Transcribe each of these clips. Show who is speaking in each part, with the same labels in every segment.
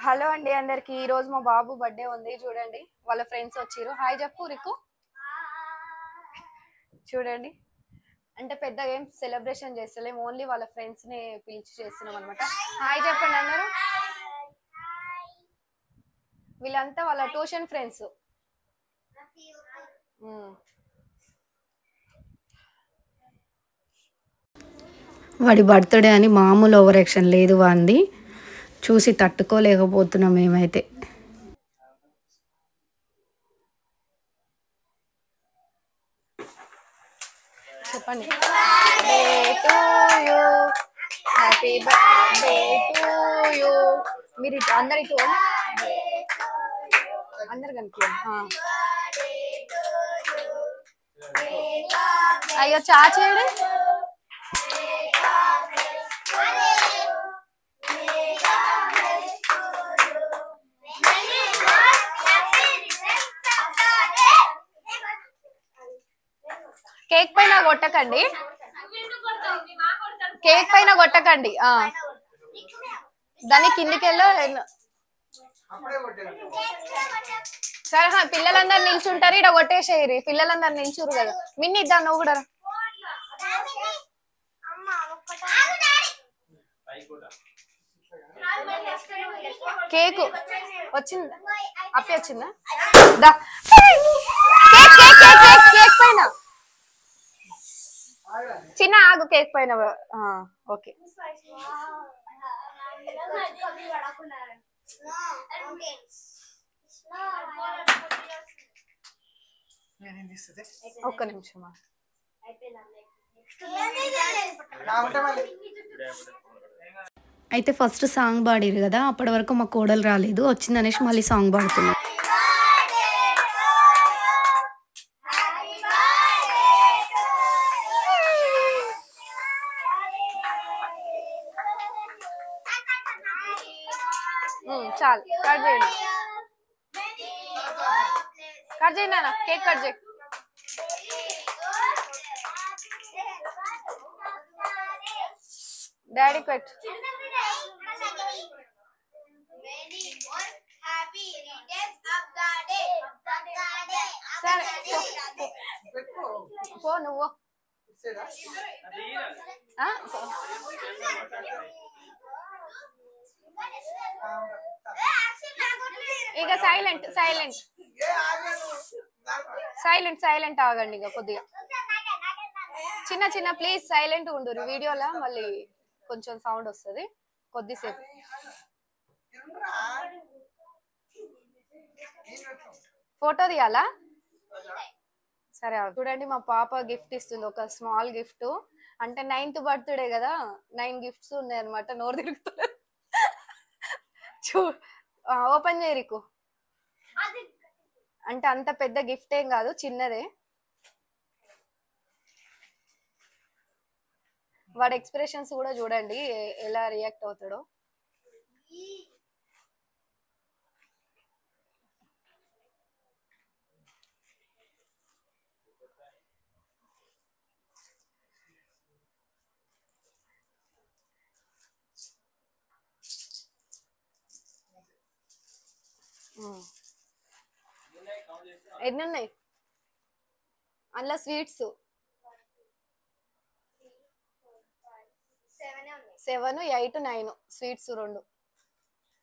Speaker 1: Hello అండి అందరికి. ఈ రోజు మా బాబు బర్త్డే ఉంది. చూడండి వాళ్ళ ఫ్రెండ్స్ వచ్చిరు. హాయ్ చెప్పు రికు. చూడండి అంటే పెద్దగా ఏం సెలబ్రేషన్ చేస్తలేం, ఓన్లీ వాళ్ళ ఫ్రెండ్స్ ని పిలిచి చేస్తున్నాం అనమాట. హాయ్ చెప్పండి అందరూ. వీళ్ళంతా వాళ్ళ ట్యూషన్ ఫ్రెండ్స్.
Speaker 2: వాడి బర్త్డే అని మామూలు ఓవర్ యాక్షన్ లేదు వాంది. చూసి తట్టుకోలేకపోతున్నాం మేమైతే.
Speaker 1: చెప్పండి. Happy birthday to you. మీరు ఇటు అందరు ఇటు అందరు కనిపించండి. అయ్యో చాచేయండి. కేక్ పైన కొట్టకండి, కేక్ పైన కొట్టకండి. దాని కిందికెళ్ళో సరే. పిల్లలందరు నిల్చుంటారు, ఇక్కడ కొట్టేసేయరు. పిల్లలందరు నిల్చురు కదా. మిన్ని ఇద్దాం, నువ్వు కూడా. కేక్ వచ్చిందా? అప్పి వచ్చిందా? కేక్ పైన చిన్న ఆగు. కేక్ పైన ఓకే. ఒక్క నిమిషమా.
Speaker 2: అయితే ఫస్ట్ సాంగ్ పాడారు కదా, అప్పటి వరకు మా కోడలు రాలేదు, వచ్చిందనేసి మళ్ళీ సాంగ్ పాడుతున్నాం.
Speaker 1: చాలు, కట్ చేయండి. కట్ చేయండి నాన్న, కేక్ కట్ చేయి. డాడీకి పెట్టు. సరే పో నువ్వు. ఇక సైలెంట్ సైలెంట్ సైలెంట్ సైలెంట్ ఆగండి. ఇక కొద్దిగా చిన్న చిన్న ప్లీజ్ సైలెంట్ ఉండు. వీడియోలో మళ్ళీ కొంచెం సౌండ్ వస్తుంది కొద్దిసేపు. ఫోటో తీయాలా? సరే చూడండి, మా పాప గిఫ్ట్ ఇస్తుంది, ఒక స్మాల్ గిఫ్ట్. అంటే 9th బర్త్డే కదా, 9 గిఫ్ట్స్ ఉన్నాయి అనమాట. నోరు తిరుగుతుంది. ఓపెన్ చేయరికు. అంటే అంత పెద్ద గిఫ్ట్ ఏం కాదు, చిన్నదే. వాడి ఎక్స్ప్రెషన్స్ కూడా చూడండి ఎలా రియాక్ట్ అవుతాడో. ఎన్ని ఉన్నాయి అందులో? Sweets 7, 8, 9 sweets 2.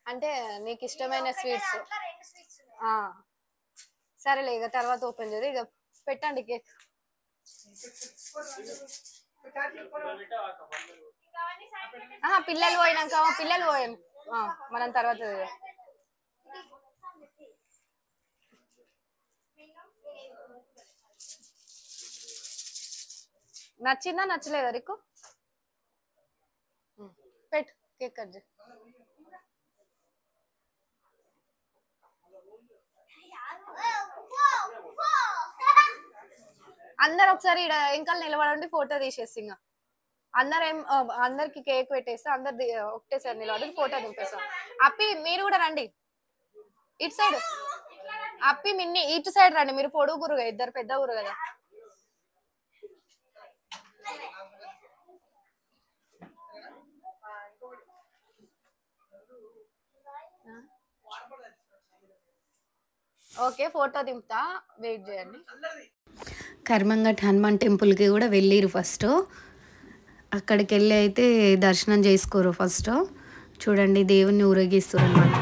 Speaker 1: అంటే నీకు ఇష్టమైన స్వీట్స్. సరేలే, ఇక తర్వాత ఓపెన్ చేది. ఇక పెట్టండి కేక్. పిల్లలు పోయినాక మనం తర్వాత. నచ్చిందా నచ్చలేదా రికు? పెట్టు, కేక్ కట్ చేయి. అందరు ఒకసారి ఇక్కడ ఇంకా నిలబడండి, ఫోటో తీసేసి. ఇంకా అందరికి కేక్ పెట్టేసి అందరు ఒకటేసారి నిలబడి ఫోటో దింపేస్తాం. అప్పి మీరు కూడా రండి ఇటు సైడ్. అప్పి మిన్ని ఇటు సైడ్ రండి. మీరు పొడుగు గురుగా, ఇద్దరు పెద్ద గురు కదా. ఓకే ఫోటో దింపుతా, వెయిట్ చేయండి.
Speaker 2: కర్మంఘట్ హనుమాన్ టెంపుల్కి కూడా వెళ్ళిరు ఫస్ట్. అక్కడికి వెళ్ళి అయితే దర్శనం చేసుకోరు ఫస్ట్. చూడండి దేవుణ్ణి ఊరేగిస్తారు అన్నమాట.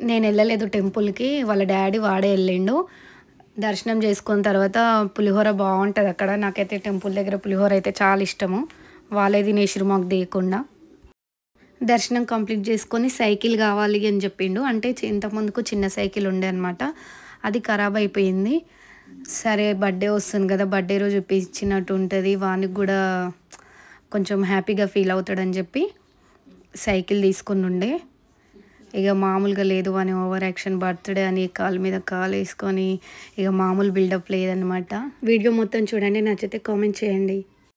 Speaker 2: నేను వెళ్ళలేదు టెంపుల్కి, వాళ్ళ డాడీ వాడే వెళ్ళిండు. దర్శనం చేసుకున్న తర్వాత పులిహోర బాగుంటుంది అక్కడ. నాకైతే టెంపుల్ దగ్గర పులిహోర అయితే చాలా ఇష్టము. వాళ్ళే తినేసిరు మాకు తీయకుండా. దర్శనం కంప్లీట్ చేసుకొని సైకిల్ కావాలి అని చెప్పిండు. అంటే ఇంతకుముందుకు చిన్న సైకిల్ ఉండే అనమాట, అది ఖరాబ్ అయిపోయింది. సరే బర్త్డే వస్తుంది కదా, బర్త్డే రోజు ఇచ్చినట్టు ఉంటుంది, వానికి కూడా కొంచెం హ్యాపీగా ఫీల్ అవుతాడని చెప్పి సైకిల్ తీసుకుని ఉండే. ఇక మామూలుగా లేదు అని ఓవర్ యాక్షన్, బర్త్డే అని కాలు మీద కాలు వేసుకొని ఇక మామూలు బిల్డప్ లేదనమాట. వీడియో మొత్తం చూడండి, నచ్చితే కామెంట్ చేయండి.